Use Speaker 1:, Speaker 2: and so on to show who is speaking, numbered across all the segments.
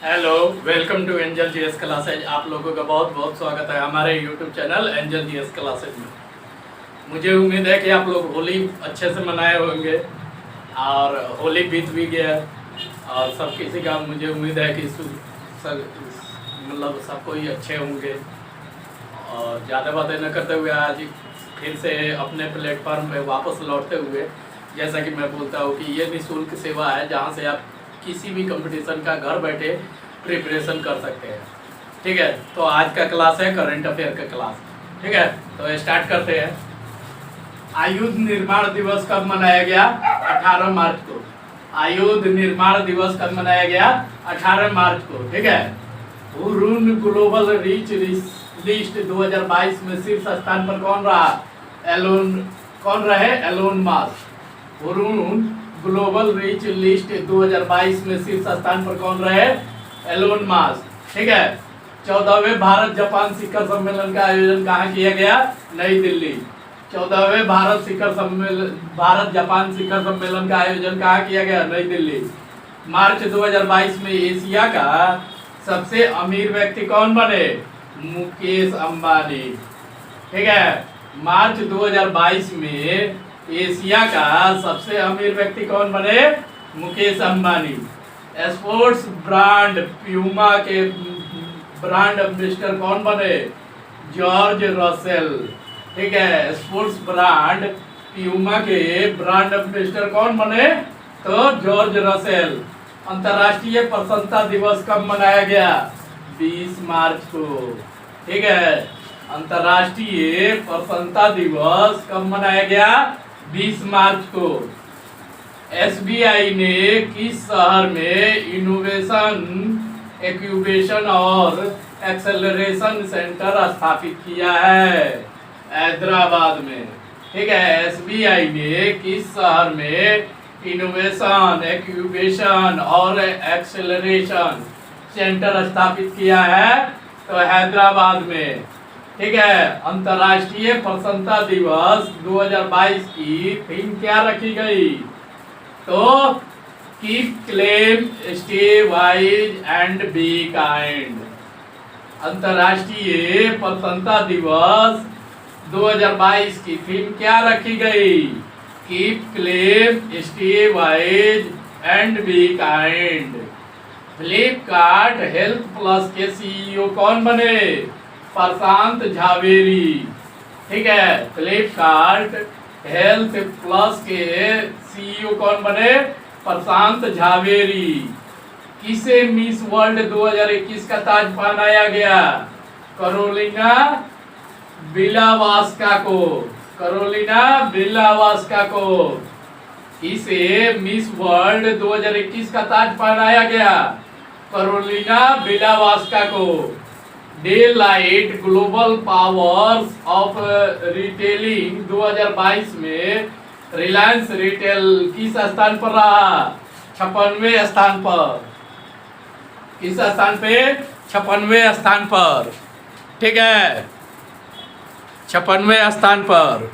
Speaker 1: Hello, welcome to Angel GS Classes. आप लोगों का बहुत बहुत स्वागत है हमारे YouTube channel Angel GS Classes में। मुझे उम्मीद है कि आप लोग होली अच्छे से मनाए होंगे और होली बीत भी गया और सब किसी का मुझे उम्मीद है कि मतलब सब कोई अच्छे होंगे। और ज़्यादा बातें न करते हुए आज फिर से अपने प्लेटफॉर्म पे वापस लौटते हुए, जैसा कि मैं बोलता हूँ कि ये निःशुल्क सेवा है जहाँ से आप किसी भी कंपटीशन का घर बैठे प्रिपरेशन कर सकते हैं। ठीक है, तो आज का क्लास है करंट अफेयर का क्लास। ठीक है, तो स्टार्ट करते हैं। आयुध निर्माण दिवस कब मनाया गया? 18 मार्च को। आयुध निर्माण दिवस कब मनाया गया? 18 मार्च को। ठीक है, हुरून ग्लोबल रीच लिस्ट 2022 में शीर्ष स्थान पर कौन रहा? कौन रहे? Elon Musk. Hurun global rich list 2022 में शीर्ष स्थान पर कौन रहे? Elon Musk. ठीक है, 14वें भारत जापान शिखर सम्मेलन का आयोजन कहाँ किया गया? नई दिल्ली। 14वें भारत जापान शिखर सम्मेलन का आयोजन कहाँ किया गया? नई दिल्ली। मार्च 2022 में एशिया का सबसे अमीर व्यक्ति कौन बने? मुकेश अंबानी। ठीक है, मार्च 2022 में एशिया का सबसे अमीर व्यक्ति कौन बने? Mukesh Ambani. Sports brand Puma के ब्रांड एम्बेसडर कौन बने? George Russell. ठीक है, स्पोर्ट्स ब्रांड प्यूमा के ब्रांड एम्बेसडर कौन बने? तो जॉर्ज रसेल। अंतर्राष्ट्रीय प्रसन्नता दिवस कब मनाया गया? 20 मार्च को। ठीक है, अंतर्राष्ट्रीय प्रसन्नता दिवस कब मनाया गया? 20 मार्च को। एसबीआई ने किस शहर में इनोवेशन इंक्यूबेशन और एक्सेलरेशन सेंटर स्थापित किया है? हैदराबाद में। ठीक है, एसबीआई ने किस शहर में इनोवेशन इंक्यूबेशन और एक्सेलरेशन सेंटर स्थापित किया है? तो हैदराबाद में। ठीक है, अंतर्राष्ट्रीय प्रसन्नता दिवस 2022 की थीम क्या रखी गई? तो keep claim stay wise and be kind. अंतर्राष्ट्रीय प्रसन्नता दिवस 2022 की थीम क्या रखी गई? Keep claim stay wise and be kind. Flipkart health plus के सीईओ कौन बने? प्रशांत झावेरी। ठीक है, फ्लिपकार्ट हेल्थ प्लस के सीईओ कौन बने? प्रशांत झावेरी। किसे मिस वर्ल्ड 2021 का ताज पहनाया गया? कैरोलिना बिलावास्का को। कैरोलिना बिलावास्का को किसे मिस वर्ल्ड 2021 का ताज पहनाया गया? कैरोलिना बिलावास्का को। Deloitte global powers of retailing 2022 में रिलायंस रिटेल किस स्थान पर रहा? 56वें स्थान पर। किस स्थान पे? 56वें स्थान पर। ठीक है, 56वें स्थान पर।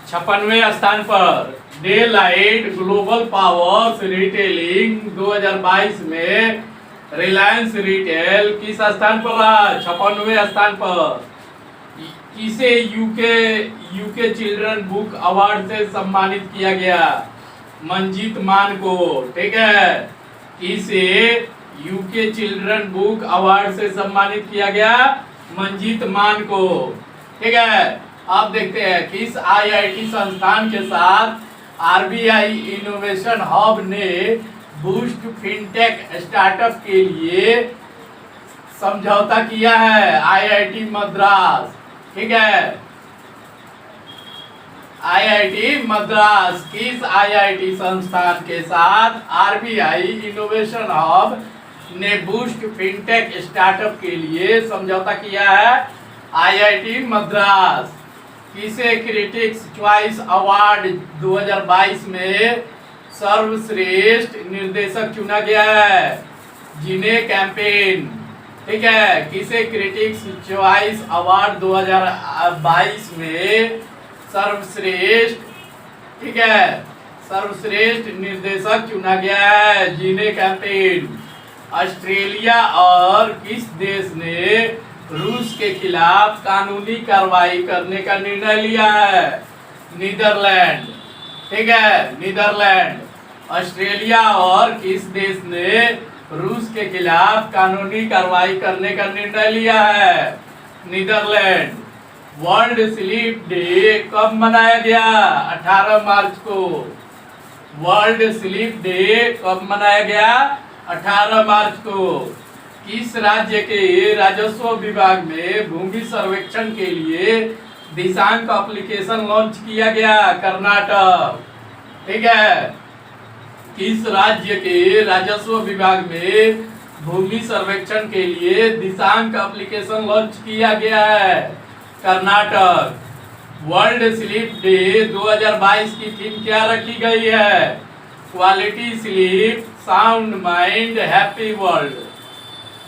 Speaker 1: छप्पनवें स्थान पर Deloitte global powers retailing 2022 में रिलायंस रिटेल किस स्थान पर रहा? 56वें स्थान पर। किसे यूके चिल्ड्रन बुक अवार्ड से सम्मानित किया गया? मंजीत मान को। ठीक है, किसे यूके चिल्ड्रन बुक अवार्ड से सम्मानित किया गया? मंजीत मान को। ठीक है, आप देखते हैं किस आईआईटी संस्थान के साथ आरबीआई इनोवेशन हब ने बूस्ट फिनटेक स्टार्टअप के लिए समझौता किया है? आईआईटी मद्रास। ठीक है, आईआईटी मद्रास किस आईआईटी संस्थान के साथ आरबीआई इनोवेशन हब ने बूस्ट फिनटेक स्टार्टअप के लिए समझौता किया है? आईआईटी मद्रास। किसे क्रिटिक्स चॉइस अवार्ड 2022 में सर्वश्रेष्ठ निर्देशक चुना गया है? जिने कैंपेन। ठीक है, किसे क्रिटिक्स चॉइस अवार्ड 2022 में सर्वश्रेष्ठ ठीक है। सर्वश्रेष्ठ निर्देशक चुना गया है जीने कैंपेन। ऑस्ट्रेलिया और किस देश ने रूस के खिलाफ कानूनी कार्रवाई करने का निर्णय लिया है? नीदरलैंड। ठीक है, नीदरलैंड। ऑस्ट्रेलिया और किस देश ने रूस के खिलाफ कानूनी कार्रवाई करने का निर्णय लिया है? नीदरलैंड। वर्ल्ड स्लीप डे कब मनाया गया? 18 मार्च को। वर्ल्ड स्लीप डे कब मनाया गया? 18 मार्च को। किस राज्य के राजस्व विभाग में भूमि सर्वेक्षण के लिए दिशांक एप्लीकेशन लॉन्च किया गया? कर्नाटक। ठीक है। किस राज्य के राजस्व विभाग में भूमि सर्वेक्षण के लिए दिशांक एप्लीकेशन लॉन्च किया गया है? कर्नाटक। वर्ल्ड स्लीप डे 2022 की थीम क्या रखी गई है? Quality sleep, sound mind, happy world.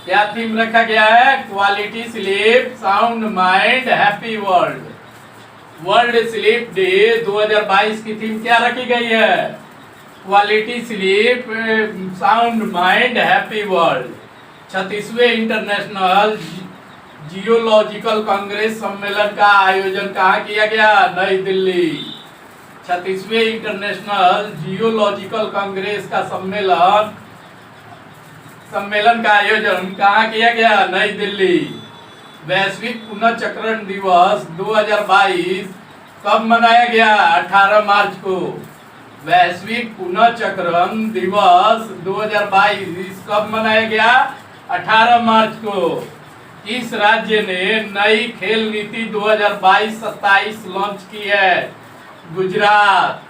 Speaker 1: क्या थीम रखा गया है? Quality sleep, sound mind, happy world. World sleep day 2022 की थीम क्या रखी गई है? Quality sleep, sound mind, happy world. 36वें इंटरनेशनल जियोलॉजिकल कांग्रेस सम्मेलन का आयोजन कहाँ किया गया? नई दिल्ली। 36वें इंटरनेशनल जियोलॉजिकल कांग्रेस का सम्मेलन का आयोजन कहाँ किया गया? नई दिल्ली। वैश्विक पुनर्चक्रण दिवस 2022 कब मनाया गया? 18 मार्च को। वैश्विक पुनर्चक्रण दिवस 2022 कब मनाया गया? 18 मार्च को। किस राज्य ने नई खेल नीति 2022-27 लॉन्च की है? गुजरात।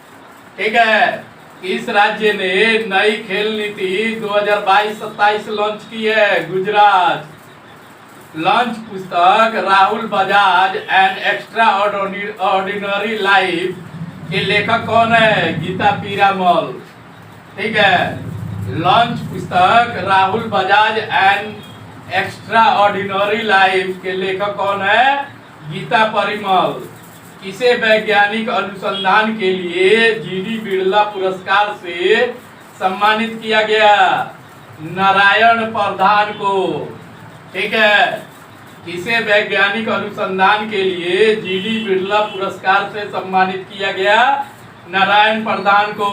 Speaker 1: ठीक है। किस राज्य ने नई खेल नीति 2022-27 लॉन्च की है? गुजरात। लॉन्च पुस्तक Rahul Bajaj and extra ordinary life के लेखक कौन है? गीता पीरामल। ठीक है। लॉन्च पुस्तक Rahul Bajaj and extra ordinary life के लेखक कौन है? गीता परिमल। किसे वैज्ञानिक अनुसंधान के लिए जीडी बिड़ला पुरस्कार से सम्मानित किया गया? नारायण प्रधान को। ठीक है। किसे वैज्ञानिक अनुसंधान के लिए जीडी बिड़ला पुरस्कार से सम्मानित किया गया? नारायण प्रधान को।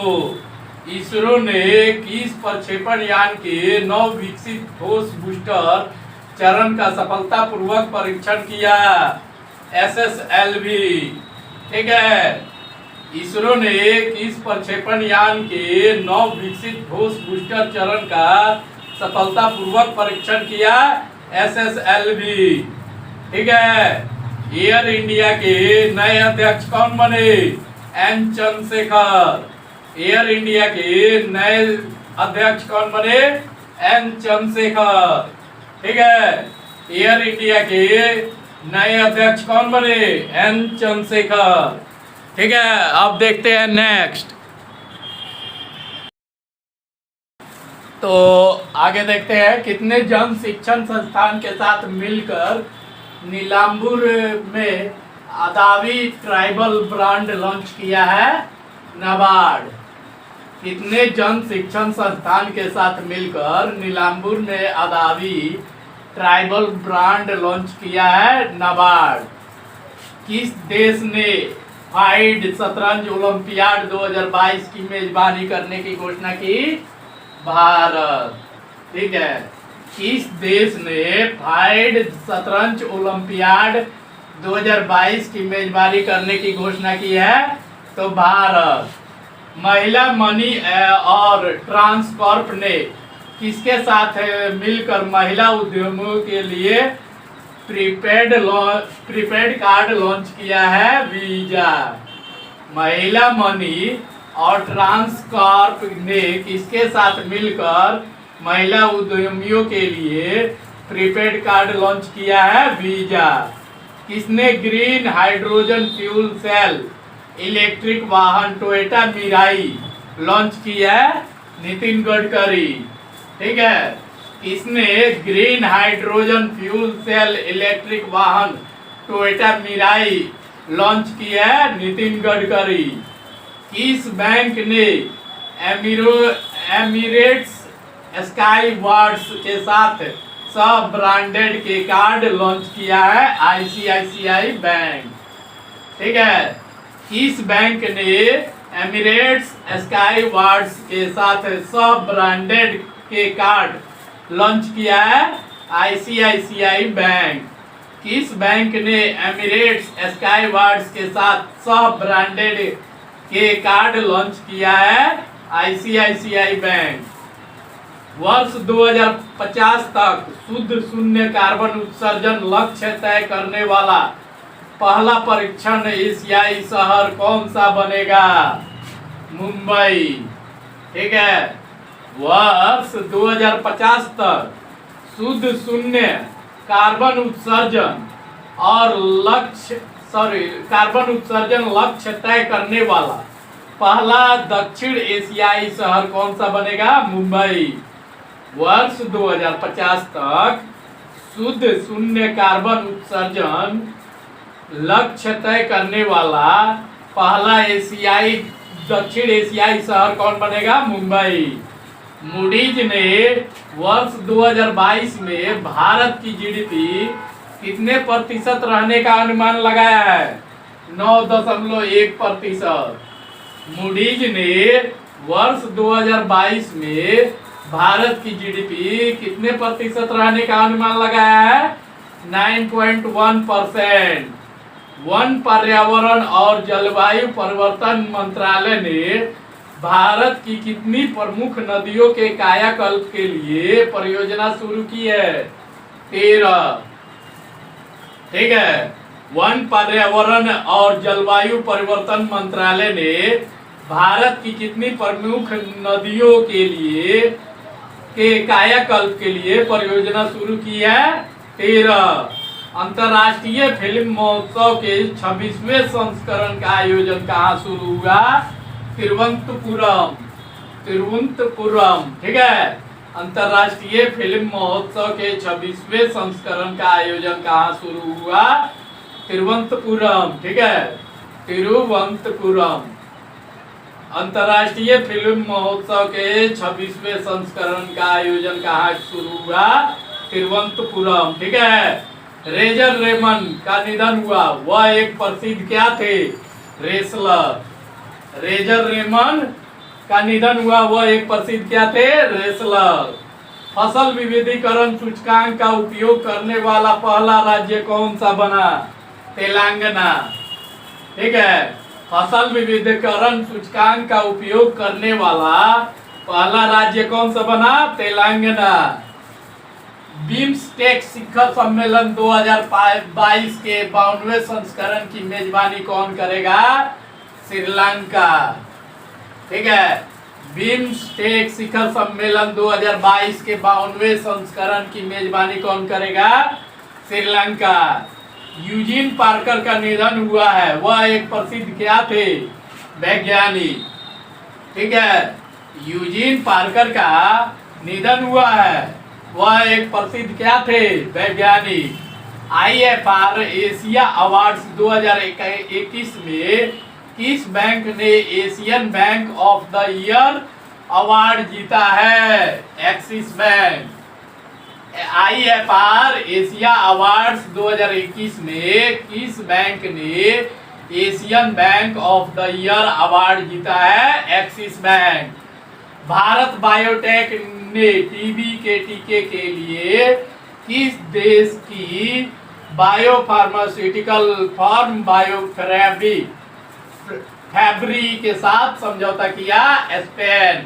Speaker 1: इसरो ने किस प्रक्षेपण यान के नव विकसित ठोस बूस्टर चरण का सफलतापूर्वक परीक्षण किया? SSLV। ठीक है। इसरो ने किस प्रक्षेपण यान के नव विकसित ठोस बूस्टर चरण का सफलतापूर्वक परीक्षण किया? SSLV। ठीक है। एयर इंडिया के नए अध्यक्ष कौन बने? एन चंद्रशेखर। एयर इंडिया के नए अध्यक्ष कौन बने? एन चंद्रशेखर। ठीक है। एयर इंडिया के नए अध्यक्ष कौन बने? एन चंद्रशेखर। ठीक है। अब देखते हैं नेक्स्ट। तो आगे देखते हैं कितने जन शिक्षण संस्थान के साथ मिलकर नीलांबुर में अदावी ट्राइबल ब्रांड लॉन्च किया है? नाबार्ड। कितने जन शिक्षण संस्थान के साथ मिलकर नीलांबुर में अदावी ट्राइबल ब्रांड लॉन्च किया है? नाबार्ड। किस देश ने फाइड शतरंज ओलंपियाड 2022 की मेजबानी करने की घोषणा की? भारत। ठीक है। किस देश ने फाइड शतरंज ओलंपियाड 2022 की मेजबानी करने की घोषणा की है? तो भारत। महिला मनी और ट्रांसकॉर्प ने किसके साथ मिलकर महिला उद्यमियों के लिए प्रीपेड कार्ड लॉन्च किया है? वीजा। महिला मनी और ट्रांसकॉर्प ने किसके साथ मिलकर महिला उद्यमियों के लिए प्रीपेड कार्ड लॉन्च किया है? वीजा। किसने green hydrogen fuel cell electric वाहन टोयोटा मिराई लॉन्च किया है? नितिन गडकरी। ठीक है। किसने green hydrogen fuel cell electric वाहन टोयोटा मिराई लॉन्च किया है? नितिन गडकरी। किस बैंक ने एमिरेट्स स्काई वार्ड्स के साथ सब ब्रांडेड के कार्ड लॉन्च किया है? ICICI bank. ठीक है, किस बैंक ने एमिरेट्स स्काई वार्ड्स के साथ सब ब्रांडेड के कार्ड लॉन्च किया है? ICICI bank. किस बैंक ने एमिरेट्स स्काई वार्ड्स के साथ सब ब्रांडेड के कार्ड लॉन्च किया है? ICICI bank. वर्ष 2050 तक शुद्ध शून्य कार्बन उत्सर्जन लक्ष्य तय करने वाला पहला परीक्षण एशियाई शहर कौन सा बनेगा? मुंबई। ठीक है, वर्ष 2050 तक शुद्ध शून्य कार्बन उत्सर्जन कार्बन उत्सर्जन लक्ष्य तय करने वाला पहला दक्षिण एशियाई शहर कौन सा बनेगा? मुंबई। वर्ष 2050 तक शुद्ध शून्य कार्बन उत्सर्जन लक्ष्य तय करने वाला पहला दक्षिण एशियाई शहर कौन बनेगा? मुंबई। मूडीज ने वर्ष 2022 में भारत की जीडीपी कितने प्रतिशत रहने का अनुमान लगाया है? 9.1%। मूडीज ने वर्ष 2022 में भारत की जीडीपी कितने प्रतिशत रहने का अनुमान लगाया है? 9.1%। वन, पर्यावरण और जलवायु परिवर्तन मंत्रालय ने भारत की कितनी प्रमुख नदियों के कायाकल्प के लिए परियोजना शुरू की है? 13। ठीक है, वन, पर्यावरण और जलवायु परिवर्तन मंत्रालय ने भारत की कितनी प्रमुख नदियों के कायाकल्प के लिए परियोजना शुरू की है? 13। अंतर्राष्ट्रीय फिल्म महोत्सव के 26वें संस्करण का आयोजन कहाँ शुरू हुआ? तिरुवनंतपुरम। ठीक है, अंतर्राष्ट्रीय फिल्म महोत्सव के 26वें संस्करण का आयोजन कहाँ शुरू हुआ? तिरुवनंतपुरम। ठीक है, तिरुवनंतपुरम। अंतर्राष्ट्रीय फिल्म महोत्सव के 26वें संस्करण का आयोजन कहाँ शुरू हुआ? तिरुवनंतपुरम। ठीक है, रेजर रेमन का निधन हुआ, वह एक प्रसिद्ध क्या थे? रेसलर। रेजर रेमन का निधन हुआ, वह एक प्रसिद्ध क्या थे? रेसलर। फसल विविधीकरण सूचकांक का उपयोग करने वाला पहला राज्य कौन सा बना? तेलंगाना। ठीक है, फसल विविधीकरण सूचकांक का उपयोग करने वाला पहला राज्य कौन सा बना? तेलंगाना। बिम्स्टेक शिखर सम्मेलन 2022 के 52वें संस्करण की मेजबानी कौन करेगा? श्रीलंका। ठीक है, बिम्स्टेक शिखर सम्मेलन 2022 के 52वें संस्करण की मेजबानी कौन करेगा? श्रीलंका। यूजीन पार्कर का निधन हुआ है, वह एक प्रसिद्ध क्या थे? वैज्ञानिक। ठीक है, यूजीन पार्कर का निधन हुआ है, वह एक प्रसिद्ध क्या थे? वैज्ञानिक। IFR एशिया अवार्ड्स 2021 में किस बैंक ने Asian bank of the year award जीता है? Axis Bank. IFR Asia awards 2021 में किस बैंक ने Asian bank of the year award जीता है? Axis Bank. भारत बायोटेक ने टीबी के टीके के लिए किस देश की बायोफार्मास्यूटिकल फर्म फैब्री के साथ समझौता किया? स्पेन।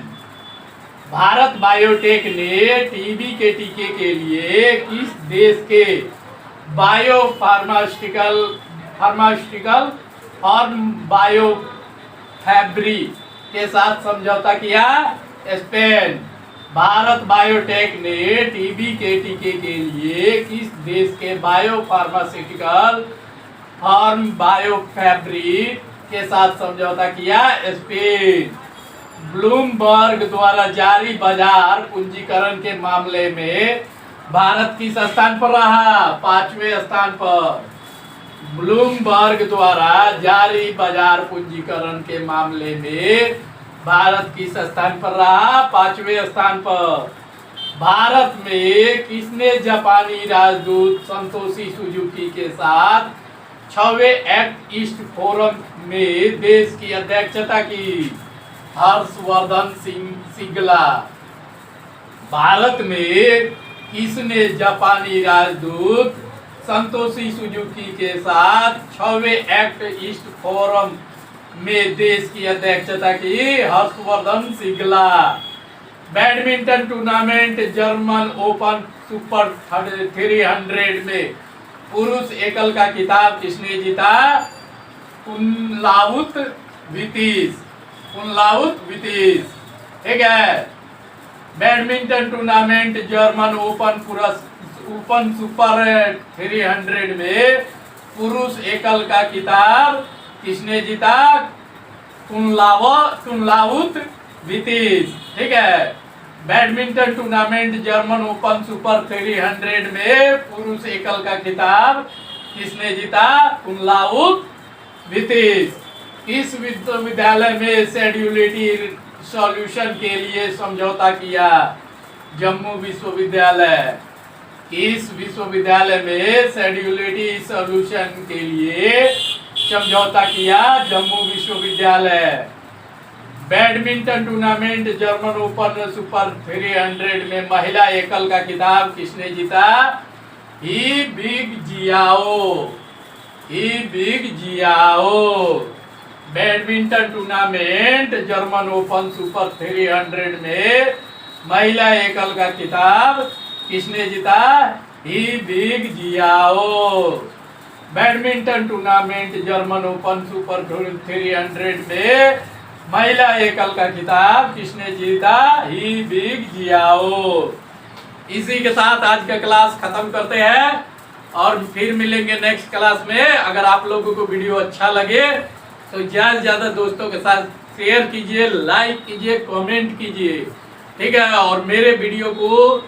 Speaker 1: भारत बायोटेक ने टीबी के टीके के लिए किस देश के बायोफार्मास्यूटिकल फर्म फैब्री के साथ समझौता किया? स्पेन। भारत बायोटेक ने टीबी के टीके के लिए किस देश के बायोफार्मास्यूटिकल फर्म फैब्री के साथ समझौता किया? स्पेन। ब्लूमबर्ग द्वारा जारी बाजार पूंजीकरण के मामले में भारत किस स्थान पर रहा? 5वें स्थान पर। ब्लूमबर्ग द्वारा जारी बाजार पूंजीकरण के मामले में भारत किस स्थान पर रहा? 5वें स्थान पर। भारत में किसने जापानी राजदूत संतोषी सुजुकी के साथ 6वें एक्ट ईस्ट फोरम में देश की अध्यक्षता की? हर्षवर्धन श्रृंगला। भारत में किसने जापानी राजदूत संतोषी सुजुकी के साथ 6वें एक्ट ईस्ट फोरम में देश की अध्यक्षता की? Harshvardhan Shringla. Badminton tournament German Open Super 300 में पुरुष एकल का खिताब किसने जीता? कुनलाउत वितीस। ठीक है। Badminton tournament German Open Super 300 में पुरुष एकल का खिताब किसने जीता? कुनलाउत वितीस। ठीक है। Badminton tournament German Open Super 300 में पुरुष एकल का खिताब किसने जीता? कुनलाउत वितीस। किस विश्वविद्यालय में शेड्यूलिटी सॉल्यूशन के लिए समझौता किया? जम्मू विश्वविद्यालय। किस विश्वविद्यालय में शेड्यूलिटी सॉल्यूशन के लिए समझौता किया? जम्मू विश्वविद्यालय। Badminton tournament German Open Super 300 में महिला एकल का खिताब किसने जीता? He Bingjiao. Badminton tournament German Open Super 300 में महिला एकल का खिताब किसने जीता? He Bingjiao. Badminton tournament German Open Super 300 में महिला एकल का खिताब किसने जीता? He Bingjiao. इसी के साथ आज का क्लास खत्म करते हैं और फिर मिलेंगे नेक्स्ट क्लास में। अगर आप लोगों को वीडियो अच्छा लगे तो ज़्यादा से ज़्यादा दोस्तों के साथ शेयर कीजिए, लाइक कीजिए, कमेंट कीजिए। ठीक है। और मेरे वीडियो को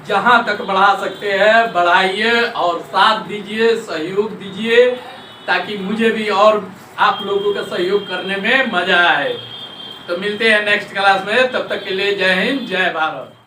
Speaker 1: जहां तक बढ़ा सकते हैं बढ़ाइए और साथ दीजिए, सहयोग दीजिए, ताकि मुझे भी और आप लोगों का सहयोग करने में मजा आए। तो मिलते हैं नेक्स्ट क्लास में। तब तक के लिए जय हिंद, जय भारत।